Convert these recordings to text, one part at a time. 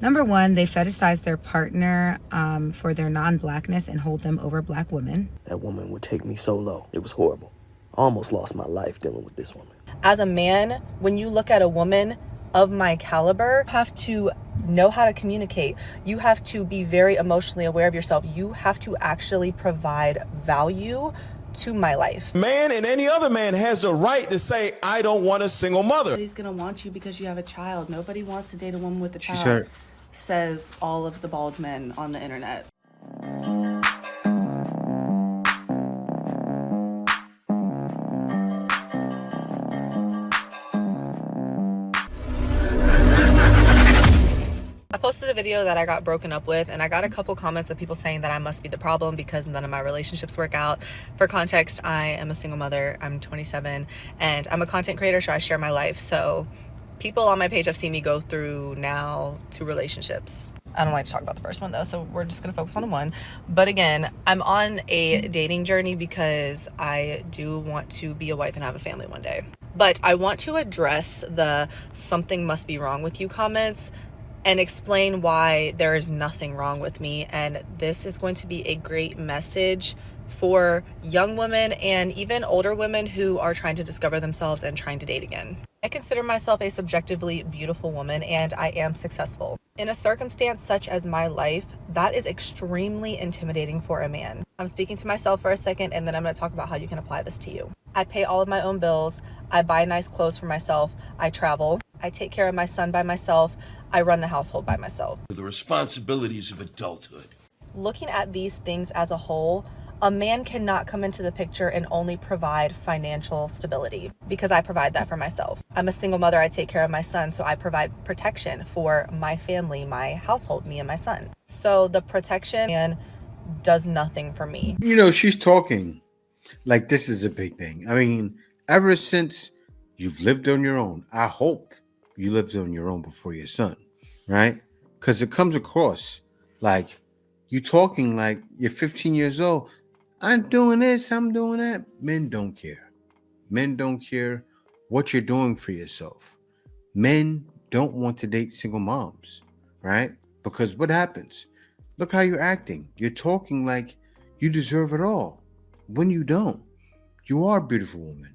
Number one, they fetishize their partner for their non-blackness and hold them over black women. That woman would take me so low. It was horrible. I almost lost my life dealing with this woman. As a man, when you look at a woman of my caliber, you have to know how to communicate. You have to be very emotionally aware of yourself. You have to actually provide value to my life. Man and any other man has the right to say, I don't want a single mother. Nobody's gonna want you because you have a child. Nobody wants to date a woman with a child. She's hurt. Says all of the bald men on the internet. I posted a video that I got broken up with, and I got a couple comments of people saying that I must be the problem because none of my relationships work out. For context, I am a single mother. I'm 27 and I'm a content creator, so I share my life. So people on my page have seen me go through now 2 relationships. I don't like to talk about the first one though, so we're just gonna focus on one. But again, I'm on a dating journey because I do want to be a wife and have a family one day. But I want to address the "something must be wrong with you" comments and explain why there is nothing wrong with me. And this is going to be a great message for young women and even older women who are trying to discover themselves and trying to date again. I consider myself a subjectively beautiful woman, and I am successful. In a circumstance such as my life, that is extremely intimidating for a man. I'm speaking to myself for a second, and then I'm gonna talk about how you can apply this to you. I pay all of my own bills. I buy nice clothes for myself. I travel. I take care of my son by myself. I run the household by myself. The responsibilities of adulthood. Looking at these things as a whole, a man cannot come into the picture and only provide financial stability because I provide that for myself. I'm a single mother. I take care of my son, so I provide protection for my family, my household, me and my son. So the protection man does nothing for me. You know, she's talking like this is a big thing. I mean, ever since you've lived on your own, I hope you lived on your own before your son, right? Because it comes across like you talking like you're 15 years old. I'm doing this, I'm doing that. Men don't care. Men don't care what you're doing for yourself. Men don't want to date single moms, right? Because what happens? Look how you're acting. You're talking like you deserve it all when you don't. You are a beautiful woman.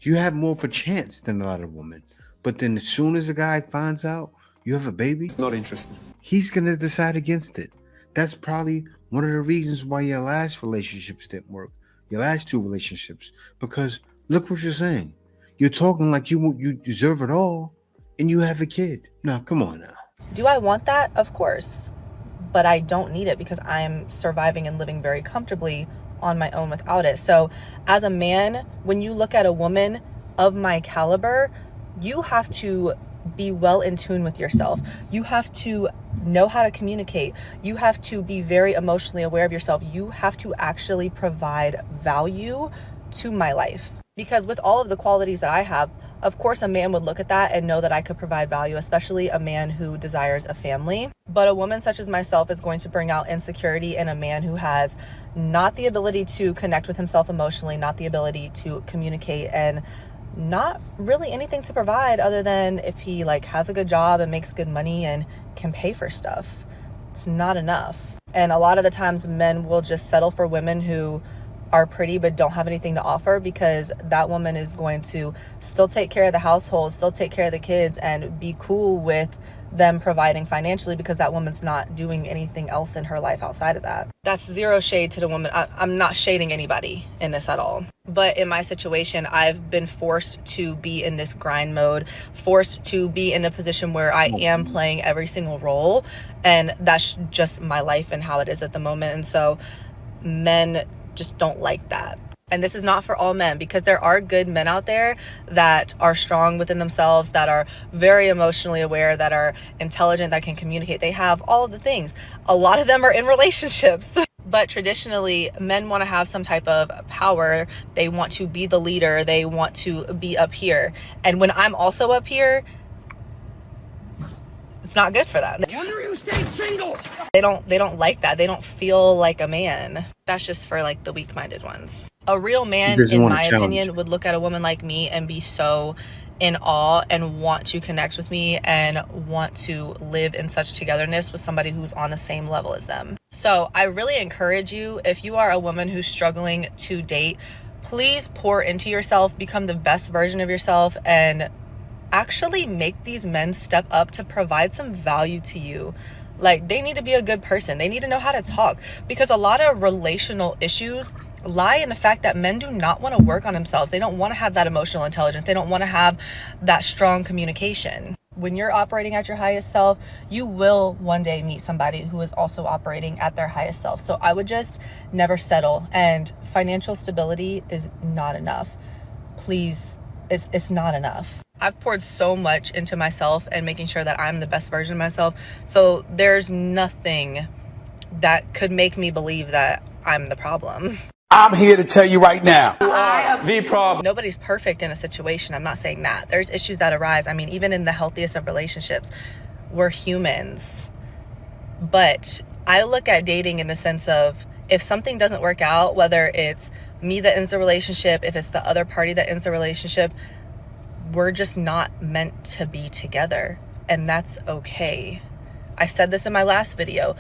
You have more of a chance than a lot of women. But then as soon as a guy finds out you have a baby, Not interested. he's going to decide against it. That's probably one of the reasons why your last relationships didn't work. Your last 2 relationships. Because look what you're saying. You're talking like you deserve it all and you have a kid. Now, come on now. Do I want that? Of course. But I don't need it because I'm surviving and living very comfortably on my own without it. So as a man, when you look at a woman of my caliber, you have to be well in tune with yourself. You have to know how to communicate. You have to be very emotionally aware of yourself. You have to actually provide value to my life. Because with all of the qualities that I have, of course, a man would look at that and know that I could provide value, especially a man who desires a family. But a woman such as myself is going to bring out insecurity in a man who has not the ability to connect with himself emotionally, not the ability to communicate, and not really anything to provide other than if he has a good job and makes good money and can pay for stuff. It's not enough. And a lot of the times men will just settle for women who are pretty but don't have anything to offer, because that woman is going to still take care of the household, still take care of the kids, and be cool with them providing financially because that woman's not doing anything else in her life outside of that. That's zero shade to the woman. I'm not shading anybody in this at all. But in my situation, I've been forced to be in this grind mode, forced to be in a position where I am playing every single role, and that's just my life and how it is at the moment. And so men just don't like that. And this is not for all men, because there are good men out there that are strong within themselves, that are very emotionally aware, that are intelligent, that can communicate. They have all of the things. A lot of them are in relationships. But traditionally, men want to have some type of power. They want to be the leader. They want to be up here. And when I'm also up here, it's not good for them. Wonder you stayed single. They don't like that. They don't feel like a man. That's just for the weak-minded ones. A real man, in my opinion, would look at a woman like me and be so in awe and want to connect with me and want to live in such togetherness with somebody who's on the same level as them. So I really encourage you, if you are a woman who's struggling to date, please pour into yourself, become the best version of yourself, and actually make these men step up to provide some value to you. Like, they need to be a good person. They need to know how to talk, because a lot of relational issues lie in the fact that men do not want to work on themselves. They don't want to have that emotional intelligence. They don't want to have that strong communication. When you're operating at your highest self, you will one day meet somebody who is also operating at their highest self. So I would just never settle. And financial stability is not enough. Please, it's not enough. I've poured so much into myself and making sure that I'm the best version of myself. So there's nothing that could make me believe that I'm the problem. I'm here to tell you right now. The problem. Nobody's perfect in a situation. I'm not saying that. There's issues that arise. I mean, even in the healthiest of relationships, we're humans. But I look at dating in the sense of, if something doesn't work out, whether it's me that ends the relationship, if it's the other party that ends the relationship, we're just not meant to be together. And that's okay. I said this in my last video.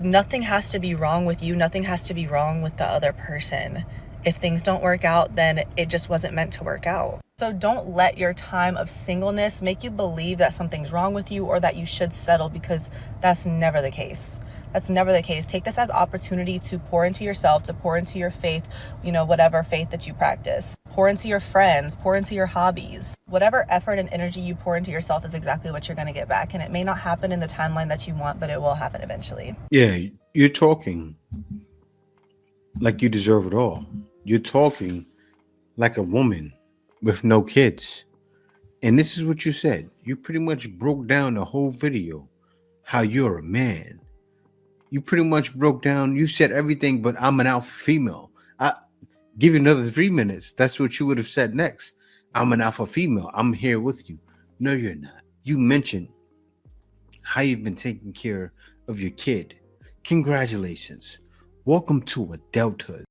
Nothing has to be wrong with you. Nothing has to be wrong with the other person. If things don't work out, then it just wasn't meant to work out. So don't let your time of singleness make you believe that something's wrong with you or that you should settle, because that's never the case. That's never the case. Take this as opportunity to pour into yourself, to pour into your faith, whatever faith that you practice. Pour into your friends, pour into your hobbies. Whatever effort and energy you pour into yourself is exactly what you're going to get back. And it may not happen in the timeline that you want, but it will happen eventually. Yeah, you're talking like you deserve it all. You're talking like a woman with no kids. And this is what you said. You pretty much broke down the whole video, how you're a man. You pretty much broke down, you said everything, but I'm an alpha female. I give you another 3 minutes. That's what you would have said next. I'm an alpha female. I'm here with you. No, you're not. You mentioned how you've been taking care of your kid. Congratulations. Welcome to adulthood.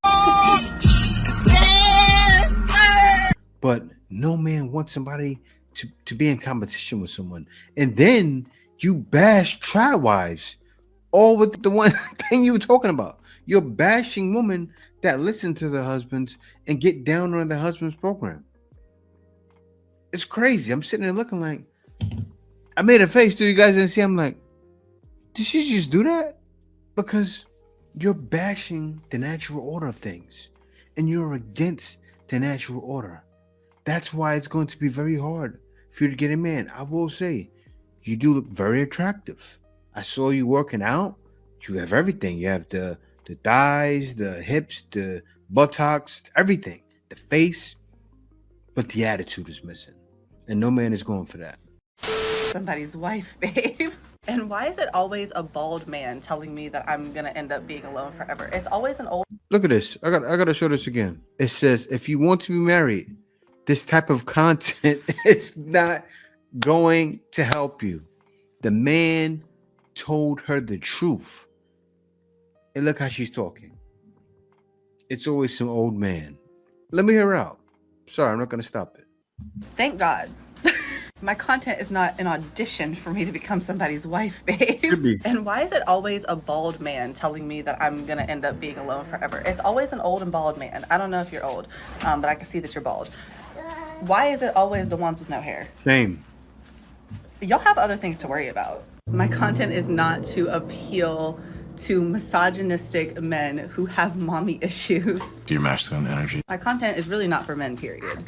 But no man wants somebody to be in competition with someone. And then you bash try wives. All with the one thing you were talking about. You're bashing women that listen to their husbands and get down on their husband's program. It's crazy. I'm sitting there looking like, I made a face. Do you guys didn't see? I'm like, did she just do that? Because you're bashing the natural order of things. And you're against the natural order. That's why it's going to be very hard for you to get a man. I will say, you do look very attractive. I saw you working out. You have everything. You have the thighs, the hips, the buttocks, everything. The face. But the attitude is missing. And no man is going for that. Somebody's wife, babe. And why is it always a bald man telling me that I'm going to end up being alone forever? It's always an old... Look at this. I got to show this again. It says, if you want to be married, this type of content is not going to help you. The man told her the truth. And look how she's talking. It's always some old man. Let me hear her out. Sorry, I'm not going to stop it. Thank God. My content is not an audition for me to become somebody's wife, babe. Could be. And why is it always a bald man telling me that I'm going to end up being alone forever? It's always an old and bald man. I don't know if you're old, but I can see that you're bald. Why is it always the ones with no hair? Shame. Y'all have other things to worry about. My content is not to appeal to misogynistic men who have mommy issues. Your masculine energy. My content is really not for men, period.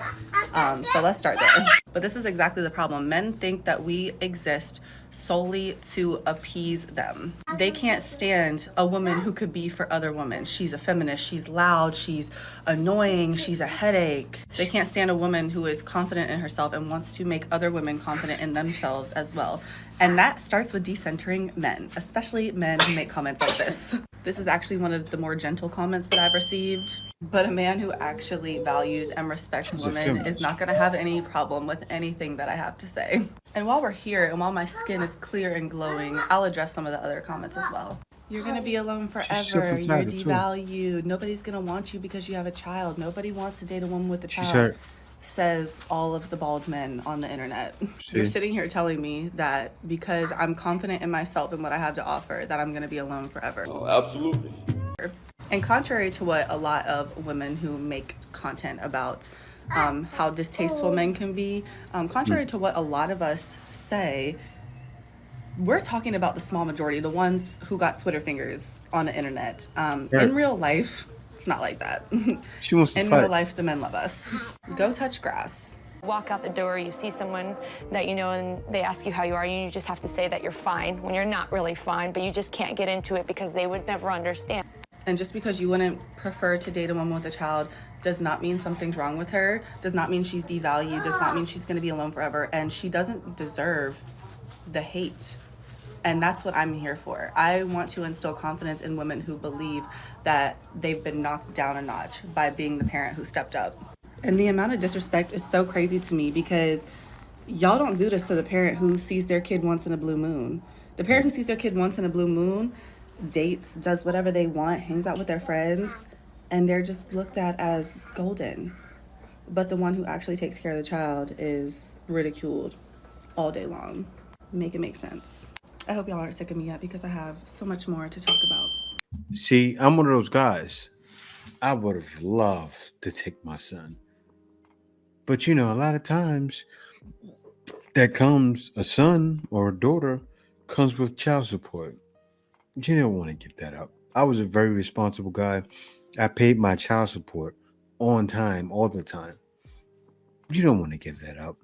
So let's start there. But this is exactly the problem. Men think that we exist solely to appease them. They can't stand a woman who could be for other women. She's a feminist, she's loud, she's annoying, she's a headache. They can't stand a woman who is confident in herself and wants to make other women confident in themselves as well. And that starts with decentering men, especially men who make comments like this. This is actually one of the more gentle comments that I've received. But a man who actually values and respects women is not going to have any problem with anything that I have to say. And while we're here and while my skin is clear and glowing, I'll address some of the other comments as well. You're going to be alone forever. You're devalued. Nobody's going to want you because you have a child. Nobody wants to date a woman with a child. She's hurt. says all of the bald men on the internet. You're sitting here telling me that because I'm confident in myself and what I have to offer, that I'm going to be alone forever. Oh, absolutely. And contrary to what a lot of women who make content about how distasteful men can be, contrary to what a lot of us say, we're talking about the small majority, the ones who got Twitter fingers on the internet. Right. In real life, it's not like that. She wants to In fight. real life, the men love us. Go touch grass. Walk out the door, you see someone that you know and they ask you how you are, and you just have to say that you're fine when you're not really fine, but you just can't get into it because they would never understand. And just because you wouldn't prefer to date a woman with a child does not mean something's wrong with her, does not mean she's devalued, does not mean she's going to be alone forever, and she doesn't deserve the hate. And that's what I'm here for. I want to instill confidence in women who believe that they've been knocked down a notch by being the parent who stepped up. And the amount of disrespect is so crazy to me because y'all don't do this to the parent who sees their kid once in a blue moon. The parent who sees their kid once in a blue moon dates, does whatever they want, hangs out with their friends, and they're just looked at as golden. But the one who actually takes care of the child is ridiculed all day long. Make it make sense. I hope y'all aren't sick of me yet because I have so much more to talk about. See, I'm one of those guys. I would have loved to take my son. But you know, a lot of times that comes a son or a daughter comes with child support. You don't want to give that up. I was a very responsible guy. I paid my child support on time, all the time. You don't want to give that up.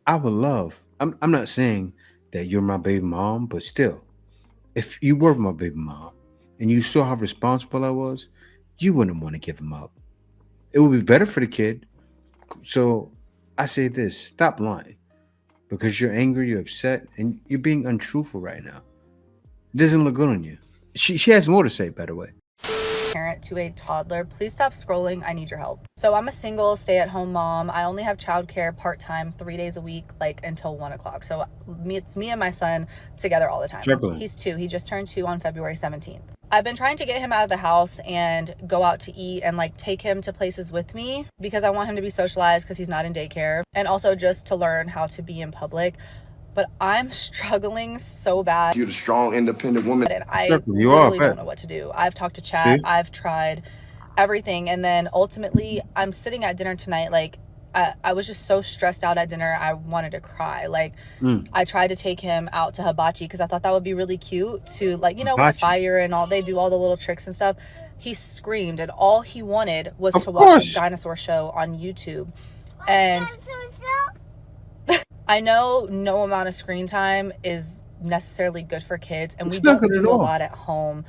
I would love, I'm not saying that you're my baby mom, but still, if you were my baby mom and you saw how responsible I was, you wouldn't want to give him up. It would be better for the kid. So I say this, stop lying because you're angry, you're upset, and you're being untruthful right now. It doesn't look good on you. She has more to say, by the way. Parent to a toddler, please stop scrolling. I need your help. So I'm a single stay-at-home mom. I only have childcare part-time 3 days a week, like until 1 o'clock. So it's me and my son together all the time. Juggling. He's 2. He just turned 2 on February 17th. I've been trying to get him out of the house and go out to eat and like take him to places with me because I want him to be socialized because he's not in daycare, and also just to learn how to be in public. But I'm struggling so bad. You're the strong, independent woman. And I You really are, don't know what to do. I've talked to Chad. I've tried everything. And then ultimately, I'm sitting at dinner tonight. Like, I was just so stressed out at dinner. I wanted to cry. Like, I tried to take him out to hibachi because I thought that would be really cute to, like, you know, with the fire and all. They do all the little tricks and stuff. He screamed. And all he wanted was to watch a dinosaur show on YouTube. And I know no amount of screen time is necessarily good for kids, and we don't do a lot at home.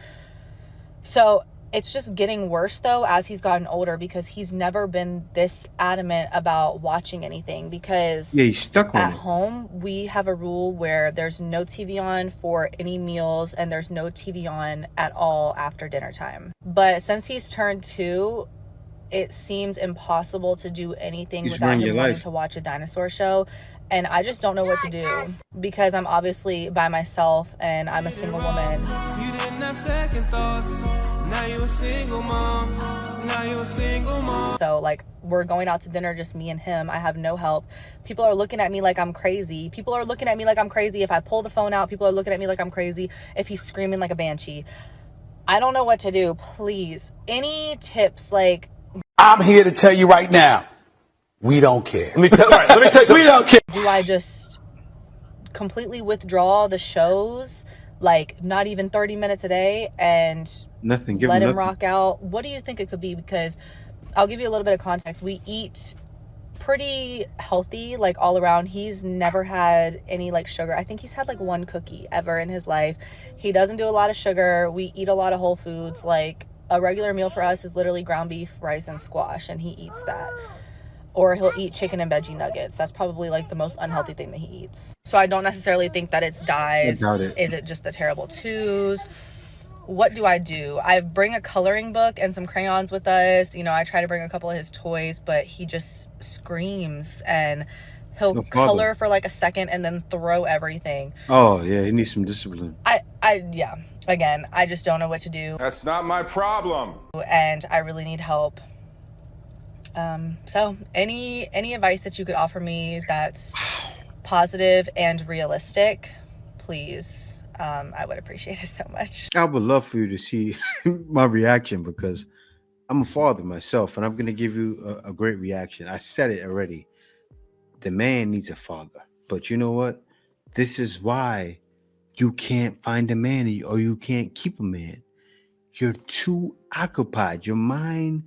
So it's just getting worse, though, as he's gotten older because he's never been this adamant about watching anything because he's stuck on at home, we have a rule where there's no TV on for any meals and there's no TV on at all after dinner time. But since he's turned 2, it seems impossible to do anything without him wanting to watch a dinosaur show. And I just don't know what to do because I'm obviously by myself and I'm a single woman. You didn't have second thoughts. Now you're a single mom. Now you're a single mom. So like we're going out to dinner, just me and him. I have no help. People are looking at me like I'm crazy. People are looking at me like I'm crazy. If I pull the phone out, people are looking at me like I'm crazy. If he's screaming like a banshee. I don't know what to do. Please. Any tips? Like, I'm here to tell you right now. We don't care. Let me tell you. We don't care. Do I just completely withdraw the shows, like not even 30 minutes a day, and let him rock out? What do you think it could be? Because I'll give you a little bit of context. We eat pretty healthy, like all around. He's never had any like sugar. I think he's had like 1 cookie ever in his life. He doesn't do a lot of sugar. We eat a lot of whole foods. Like a regular meal for us is literally ground beef, rice, and squash, and he eats that. Or he'll eat chicken and veggie nuggets. That's probably like the most unhealthy thing that he eats. So I don't necessarily think that it's dyes. I doubt it. Is it just the terrible twos? What do? I bring a coloring book and some crayons with us. You know, I try to bring a couple of his toys, but he just screams and he'll color for like a second and then throw everything. Oh yeah, he needs some discipline. Yeah. Again, I just don't know what to do. That's not my problem. And I really need help. So any advice that you could offer me that's positive and realistic, please. I would appreciate it so much. I would love for you to see my reaction because I'm a father myself, and I'm going to give you a great reaction. I said it already. The man needs a father. But you know what? This is why you can't find a man or you can't keep a man. You're too occupied. Your mind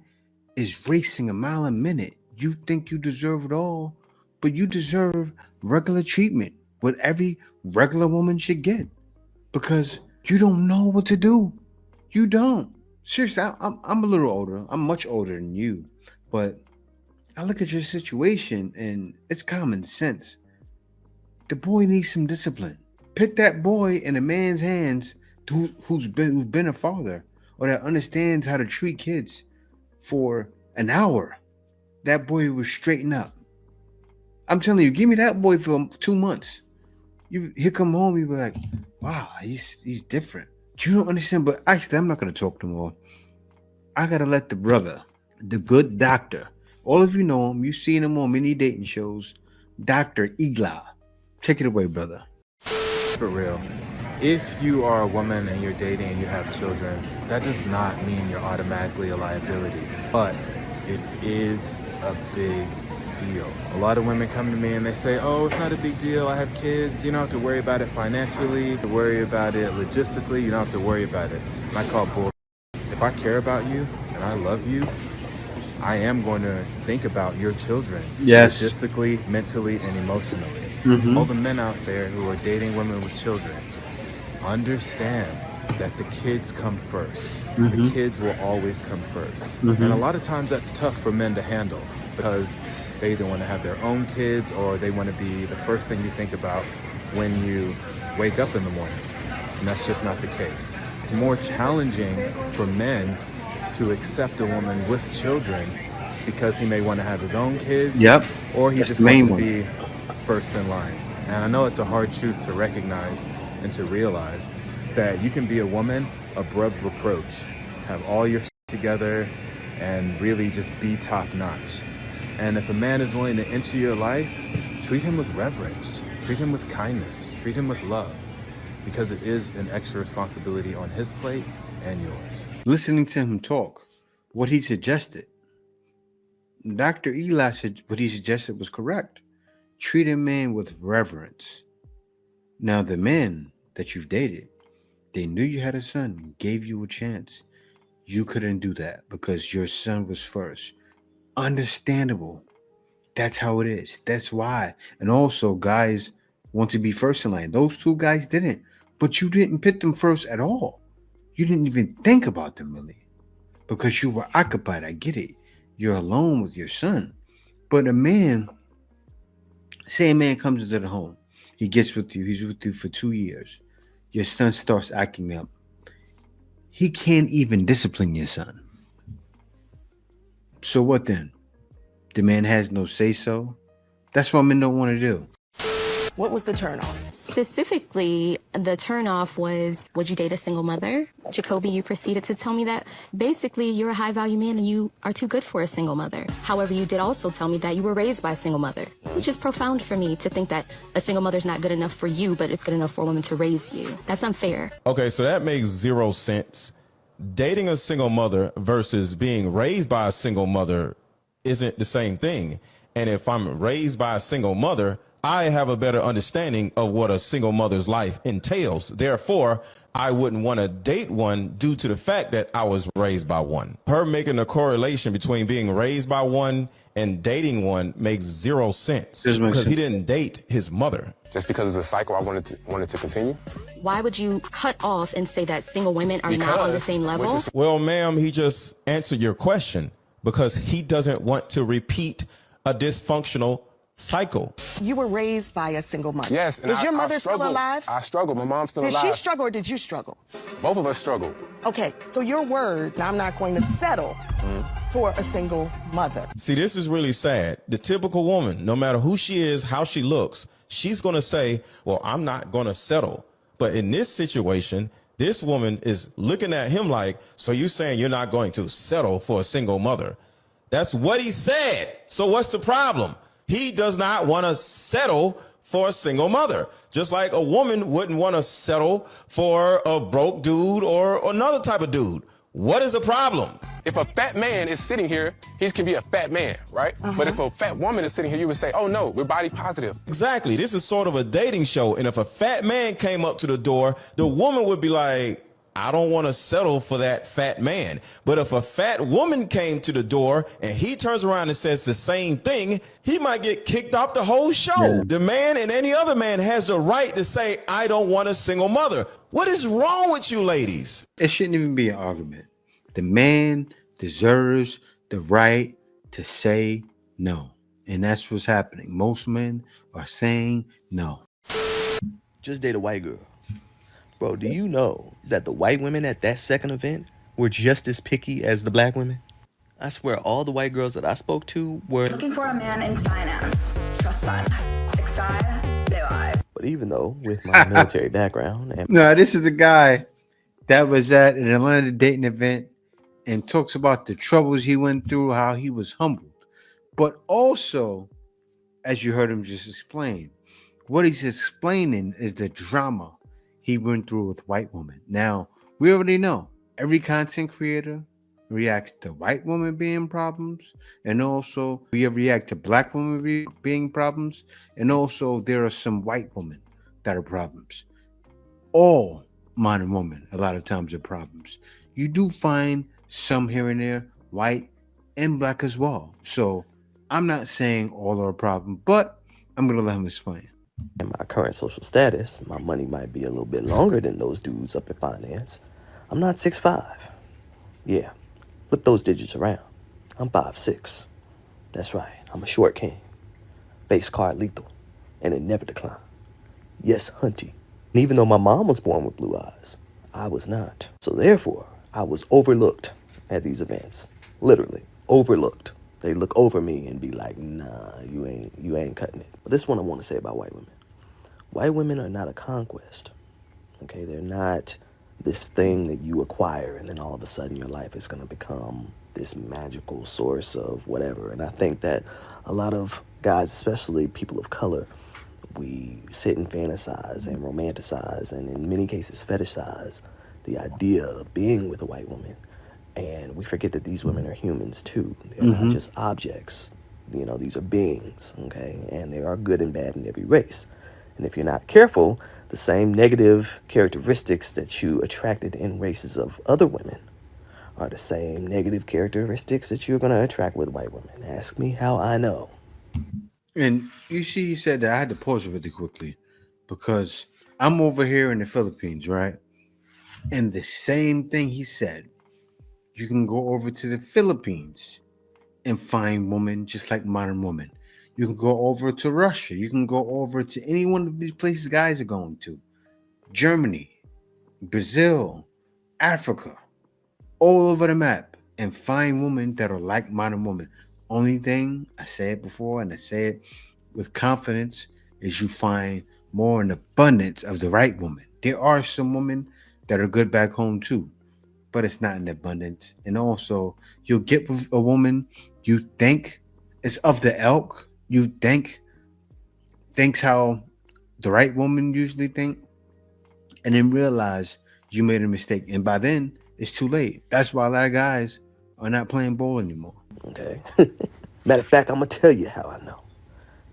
is racing a mile a minute. You think you deserve it all, but you deserve regular treatment, what every regular woman should get, because you don't know what to do. You don't. Seriously, I'm a little older. I'm much older than you, but I look at your situation and it's common sense. The boy needs some discipline. Put that boy in a man's hands who's been a father or that understands how to treat kids for an hour. That boy will straighten up. I'm telling you, give me that boy for 2 months. He'll come home, you'll be like, wow, he's different. You don't understand, but actually, I'm not going to talk no more. I got to let the brother, the good doctor, all of you know him, you've seen him on many dating shows, Dr. Eli. Take it away, brother. For real. If you are a woman and you're dating and you have children, that does not mean you're automatically a liability. But it is a big deal. A lot of women come to me and they say, oh, it's not a big deal. I have kids. You don't have to worry about it financially, to worry about it logistically. You don't have to worry about it. And I call bull. If I care about you and I love you, I am going to think about your children. Yes. Logistically, mentally, and emotionally. Mm-hmm. All the men out there who are dating women with children, understand that the kids come first. Mm-hmm. The kids will always come first. Mm-hmm. And a lot of times that's tough for men to handle because they either want to have their own kids or they want to be the first thing you think about when you wake up in the morning. And that's just not the case. It's more challenging for men to accept a woman with children because he may want to have his own kids. Yep. Or he That's just the main wants to one. be first in line. And I know it's a hard truth to recognize and to realize that you can be a woman above reproach, have all your shit together, and really just be top notch. And if a man is willing to enter your life, treat him with reverence, treat him with kindness, treat him with love, because it is an extra responsibility on his plate and yours. Listening to him talk, what he suggested, Dr. Eli said what he suggested was correct. Treat a man with reverence. Now, the men that you've dated, they knew you had a son, gave you a chance. You couldn't do that because your son was first. Understandable. That's how it is. That's why. And also, guys want to be first in line. Those two guys didn't, but you didn't put them first at all. You didn't even think about them really because you were occupied. I get it. You're alone with your son. But a man, say a man comes into the home. He gets with you. He's with you for 2 years. Your son starts acting up. He can't even discipline your son. So what then? The man has no say-so? That's what men don't want to do. What was the turnoff? Specifically, the turnoff was, would you date a single mother? Jacoby, you proceeded to tell me that basically you're a high-value man and you are too good for a single mother. However, you did also tell me that you were raised by a single mother, which is profound for me to think that a single mother's not good enough for you, but it's good enough for a woman to raise you. That's unfair. Okay, so that makes zero sense. Dating a single mother versus being raised by a single mother isn't the same thing. And if I'm raised by a single mother, I have a better understanding of what a single mother's life entails. Therefore, I wouldn't want to date one due to the fact that I was raised by one. Her making a correlation between being raised by one and dating one makes zero sense because he didn't date his mother. Just because it's a cycle, I wanted to continue. Why would you cut off and say that single women are not on the same level? Well, ma'am, he just answered your question because he doesn't want to repeat a dysfunctional cycle. You were raised by a single mother. Yes. And Is your mother still alive? I struggled. My mom's still alive. Did she struggle or did you struggle? Both of us struggled. Okay, so your word, I'm not going to settle for a single mother. See, this is really sad. The typical woman, no matter who she is, how she looks, she's going to say, well, I'm not going to settle. But in this situation, this woman is looking at him like, so you're saying you're not going to settle for a single mother? That's what he said. So what's the problem? He does not want to settle for a single mother, just like a woman wouldn't want to settle for a broke dude or another type of dude. What is the problem? If a fat man is sitting here, he can be a fat man, right? But if a fat woman is sitting here, you would say, oh no, we're body positive. Exactly. This is sort of a dating show. And if a fat man came up to the door, the woman would be like, I don't want to settle for that fat man. But if a fat woman came to the door and he turns around and says the same thing, he might get kicked off the whole show. Yeah. The man and any other man has the right to say, I don't want a single mother. What is wrong with you ladies? It shouldn't even be an argument. The man deserves the right to say no. And that's what's happening. Most men are saying no. Just date a white girl. Bro, do you know that the white women at that second event were just as picky as the black women? I swear all the white girls that I spoke to were looking for a man in finance, trust fund, 6'5", blue eyes. But even though with my military background and no, this is a guy that was at an Atlanta dating event and talks about the troubles he went through, how he was humbled. But also, as you heard him just explain, what he's explaining is the drama he went through with white women. Now, we already know every content creator reacts to white women being problems, and also we react to black women being problems, and also there are some white women that are problems. All modern women a lot of times are problems. You do find some here and there, white and black as well. So I'm not saying all are a problem, but I'm going to let him explain. In my current social status, my money might be a little bit longer than those dudes up in finance. I'm not 6'5". Yeah, flip those digits around. I'm 5'6". That's right, I'm a short king. Base card lethal, and it never declined. Yes, hunty. And even though my mom was born with blue eyes, I was not. So therefore, I was overlooked at these events. Literally, overlooked. They look over me and be like, nah, you ain't cutting it. But this is what I want to say about white women. White women are not a conquest. Okay, they're not this thing that you acquire and then all of a sudden your life is going to become this magical source of whatever. And I think that a lot of guys, especially people of color, we sit and fantasize and romanticize and in many cases fetishize the idea of being with a white woman. And we forget that these women are humans too. They're not just objects. You know, these are beings, okay? And there are good and bad in every race. And if you're not careful, the same negative characteristics that you attracted in races of other women are the same negative characteristics that you're going to attract with white women. Ask me how I know. And you see, he said that I had to pause really quickly because I'm over here in the Philippines, right? And the same thing he said, you can go over to the Philippines and find women just like modern women. You can go over to Russia. You can go over to any one of these places guys are going to. Germany, Brazil, Africa, all over the map, and find women that are like modern women. Only thing, I say it before and I say it with confidence, is you find more an abundance of the right woman. There are some women that are good back home too, but it's not in abundance. And also, you'll get with a woman you think is of the ilk, you thinks how the right woman usually think, and then realize you made a mistake. And by then, it's too late. That's why a lot of guys are not playing ball anymore. Okay. Matter of fact, I'm going to tell you how I know.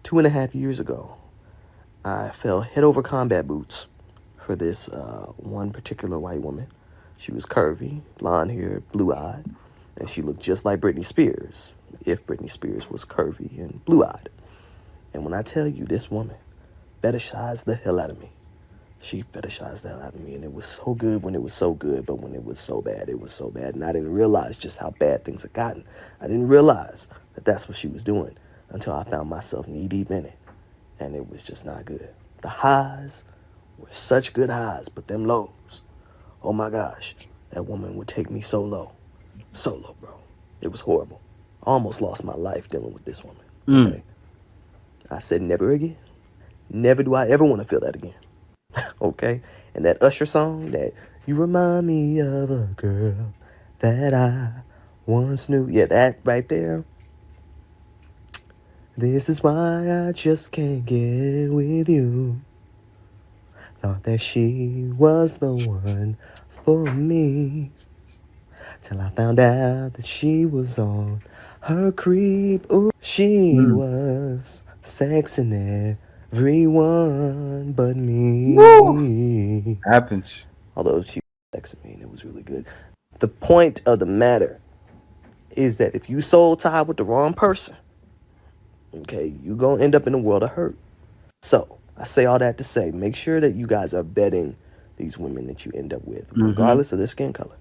2.5 years ago, I fell head over combat boots for this one particular white woman. She was curvy, blonde hair, blue-eyed, and she looked just like Britney Spears, if Britney Spears was curvy and blue-eyed. And when I tell you this woman fetishized the hell out of me, she fetishized the hell out of me, and it was so good when it was so good, but when it was so bad, it was so bad, and I didn't realize just how bad things had gotten. I didn't realize that that's what she was doing until I found myself knee-deep in it, and it was just not good. The highs were such good highs, but them lows, oh my gosh, that woman would take me so low, bro. It was horrible. I almost lost my life dealing with this woman. Okay? I said never again. Never do I ever want to feel that again. Okay? And that Usher song, that you remind me of a girl that I once knew. Yeah, that right there. This is why I just can't get with you. Thought that she was the one for me. Till I found out that she was on her creep. Ooh, she was sexing everyone but me. Woo! Happens. Although she was sexing me and it was really good. The point of the matter is that if you soul tie with the wrong person, okay, you gonna end up in a world of hurt. So I say all that to say, make sure that you guys are vetting these women that you end up with, regardless of their skin color.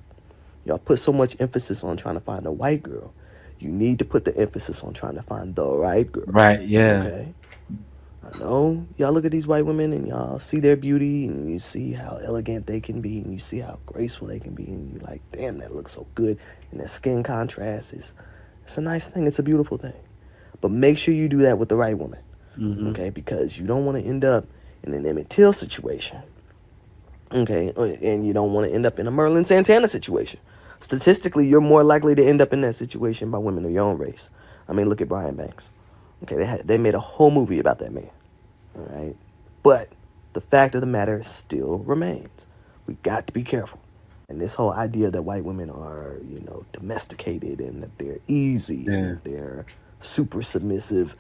Y'all put so much emphasis on trying to find a white girl. You need to put the emphasis on trying to find the right girl. Right, yeah. Okay. I know y'all look at these white women and y'all see their beauty and you see how elegant they can be and you see how graceful they can be and you're like, damn, that looks so good. And that skin contrast it's a nice thing. It's a beautiful thing. But make sure you do that with the right woman. Okay, because you don't want to end up in an Emmett Till situation. Okay, and you don't want to end up in a Merlin Santana situation. Statistically, you're more likely to end up in that situation by women of your own race. I mean, look at Brian Banks. Okay, they made a whole movie about that man. All right, but the fact of the matter still remains. We got to be careful. And this whole idea that white women are, domesticated and that they're easy and that they're super submissive,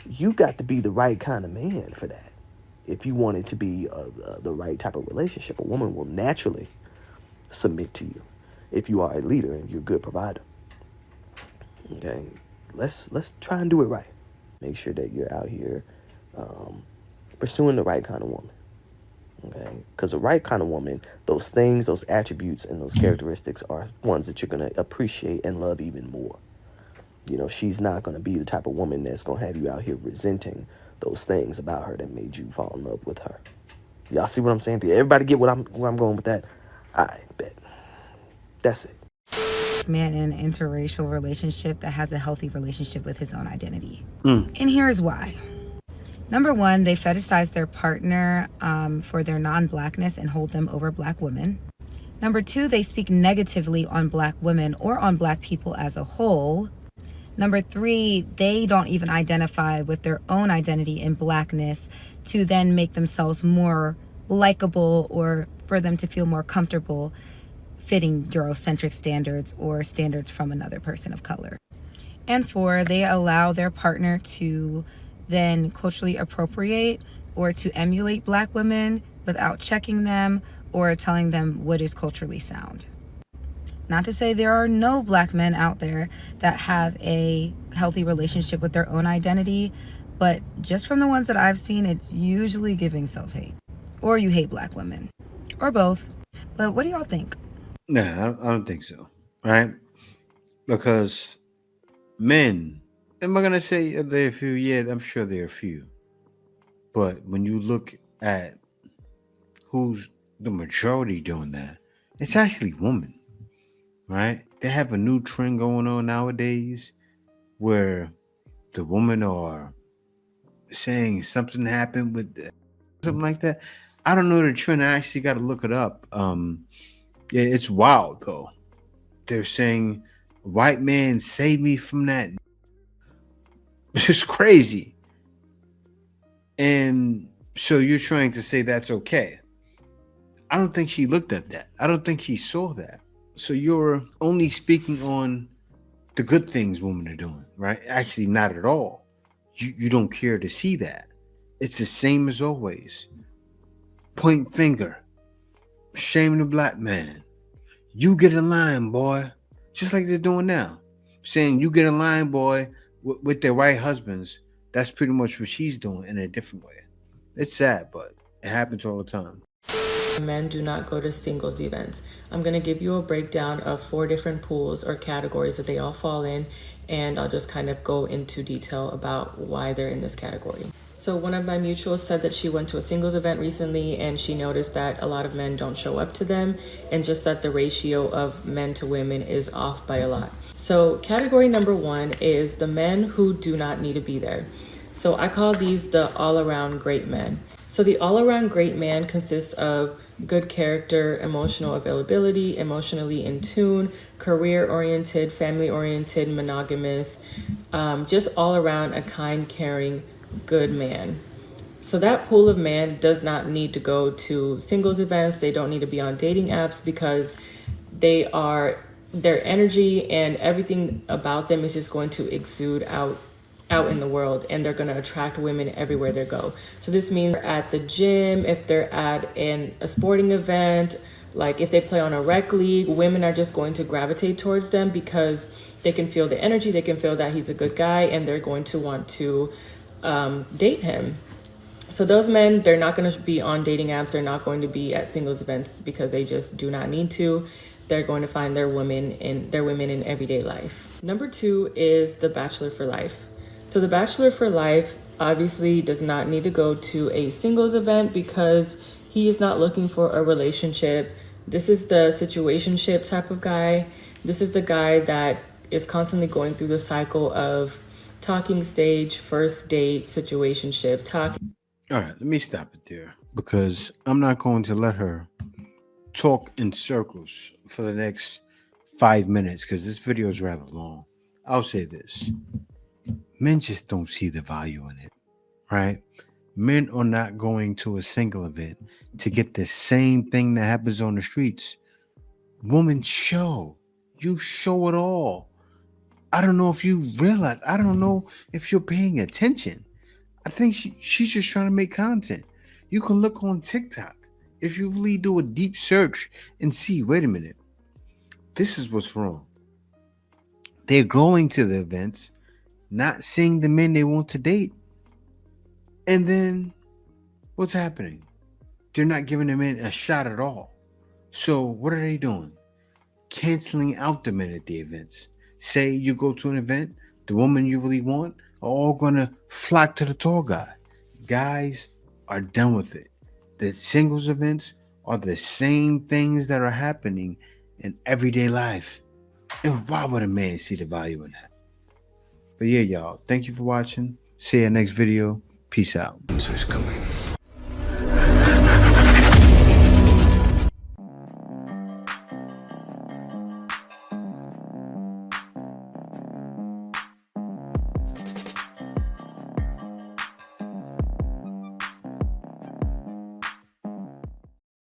you got to be the right kind of man for that. If you want it to be the right type of relationship, a woman will naturally submit to you if you are a leader and you're a good provider. Okay, let's try and do it right. Make sure that you're out here pursuing the right kind of woman. Okay, because the right kind of woman, those things, those attributes, and those characteristics are ones that you're gonna appreciate and love even more. She's not gonna be the type of woman that's gonna have you out here resenting those things about her that made you fall in love with her. Y'all see what I'm saying? Did everybody get where I'm going with that? I bet. That's it. Man in an interracial relationship that has a healthy relationship with his own identity. And here is why. Number one, they fetishize their partner for their non-blackness and hold them over black women. Number two, they speak negatively on black women or on black people as a whole. Number three, they don't even identify with their own identity in blackness to then make themselves more likable or for them to feel more comfortable fitting Eurocentric standards or standards from another person of color. And four, they allow their partner to then culturally appropriate or to emulate black women without checking them or telling them what is culturally sound. Not to say there are no black men out there that have a healthy relationship with their own identity, but just from the ones that I've seen, it's usually giving self-hate. Or you hate black women. Or both. But what do y'all think? No, I don't think so. Right? Because men, am I going to say there are a few? Yeah, I'm sure there are a few. But when you look at who's the majority doing that, it's actually women. Right? They have a new trend going on nowadays where the women are saying something happened with something like that. I don't know the trend. I actually got to look it up. Yeah, it's wild though. They're saying, "White man, save me from that." It's crazy. And so you're trying to say that's okay. I don't think she looked at that. I don't think she saw that. So you're only speaking on the good things women are doing, right? Actually, not at all. You don't care to see that. It's the same as always. Point finger. Shame the black man. You get in line, boy. Just like they're doing now. Saying you get in line, boy, with their white husbands. That's pretty much what she's doing in a different way. It's sad, but it happens all the time. Men do not go to singles events. I'm going to give you a breakdown of 4 different pools or categories that they all fall in, and I'll just kind of go into detail about why they're in this category. So one of my mutuals said that she went to a singles event recently and she noticed that a lot of men don't show up to them and just that the ratio of men to women is off by a lot. So category number 1 is the men who do not need to be there. So I call these the all-around great men. So the all-around great man consists of good character, emotional availability, emotionally in tune, career-oriented, family-oriented, monogamous, just all around a kind, caring, good man. So that pool of man does not need to go to singles events. They don't need to be on dating apps because their energy and everything about them is just going to exude out in the world, and they're going to attract women everywhere they go. So this means they're at the gym, if they're at a sporting event, like if they play on a rec league, women are just going to gravitate towards them because they can feel the energy, they can feel that he's a good guy, and they're going to want to date him. So those men, they're not going to be on dating apps. They're not going to be at singles events because they just do not need to. They're going to find their women in everyday life. Number 2 is the bachelor for life. So the bachelor for life obviously does not need to go to a singles event because he is not looking for a relationship. This is the situationship type of guy. This is the guy that is constantly going through the cycle of talking stage, first date, situationship, talking. All right, let me stop it there because I'm not going to let her talk in circles for the next 5 minutes because this video is rather long. I'll say this. Men just don't see the value in it, right? Men are not going to a single event to get the same thing that happens on the streets. Women show. You show it all. I don't know if you realize. I don't know if you're paying attention. I think she's just trying to make content. You can look on TikTok. If you really do a deep search and see, wait a minute, this is what's wrong. They're going to the events, not seeing the men they want to date. And then what's happening? They're not giving the men a shot at all. So what are they doing? Canceling out the men at the events. Say you go to an event, the woman you really want are all going to flock to the tall guy. Guys are done with it. The singles events are the same things that are happening in everyday life. And why would a man see the value in that? But yeah, y'all, thank you for watching. See you next video. Peace out. Answer's coming.